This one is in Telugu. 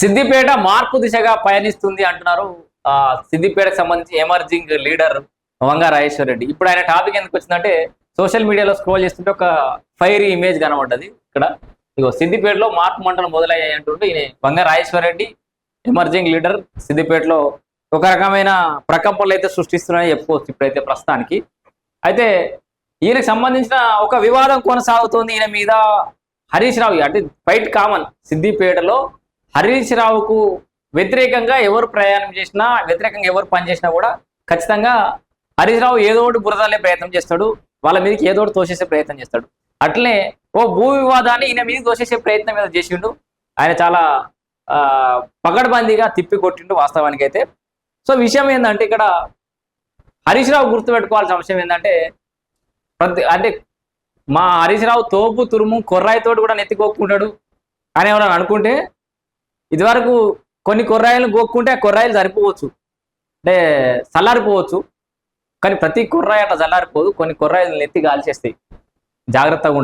సిద్దిపేట మార్పు దిశగా పయనిస్తుంది అంటున్నారు. సిద్దిపేటకు సంబంధించి ఎమర్జింగ్ లీడర్ వంగ రాజేశ్వర రెడ్డి. ఇప్పుడు ఆయన టాపిక్ ఎందుకు వచ్చిందంటే సోషల్ మీడియాలో స్క్రోల్ చేస్తుంటే ఒక ఫైరీ ఇమేజ్ కనబడ్డది. ఇక్కడ ఇగో సిద్దిపేటలో మార్పు మంటలు మొదలయ్యాయి అంటుంటే ఈయన వంగ రాజేశ్వర రెడ్డి ఎమర్జింగ్ లీడర్ సిద్దిపేటలో ఒక రకమైన ప్రకంపనలు అయితే సృష్టిస్తున్నాయని చెప్పుకోవచ్చు ఇప్పుడైతే ప్రస్తుతానికి. అయితే ఈయనకు సంబంధించిన ఒక వివాదం కొనసాగుతోంది. ఈయన మీద హరీష్ రావు అంటే ఫైట్ కామన్ సిద్దిపేటలో హరీష్ రావుకు వ్యతిరేకంగా ఎవరు ప్రయాణం చేసినా, వ్యతిరేకంగా ఎవరు పనిచేసినా కూడా ఖచ్చితంగా హరీష్ రావు ఏదో ఒకటి బురదలే ప్రయత్నం చేస్తాడు, వాళ్ళ మీదకి ఏదో ఒకటి తోసేసే ప్రయత్నం చేస్తాడు. అట్లనే ఓ భూ వివాదాన్ని ఈయన మీద తోసేసే ప్రయత్నం మీద చేసిండు. ఆయన చాలా పగడ్బందీగా తిప్పి కొట్టిండు వాస్తవానికి అయితే. సో విషయం ఏంటంటే ఇక్కడ హరీష్ రావు గుర్తుపెట్టుకోవాల్సిన అంశం ఏంటంటే అంటే మా హరీష్ రావు తోపు తురుము కొర్రాయితోటి కూడా నెత్తికొక్కుంటాడు అని ఎవరైనా అనుకుంటే, ఇదివరకు కొన్ని కొర్రాయిలను గోక్కుంటే ఆ కొర్రాయిలు సరిపోవచ్చు, అంటే చల్లారిపోవచ్చు. కానీ ప్రతి కొర్రాయి అట్లా చల్లారిపోదు, కొన్ని కొర్రాయిలు నెత్తి కాల్చేస్తాయి. జాగ్రత్తగా ఉండాలి.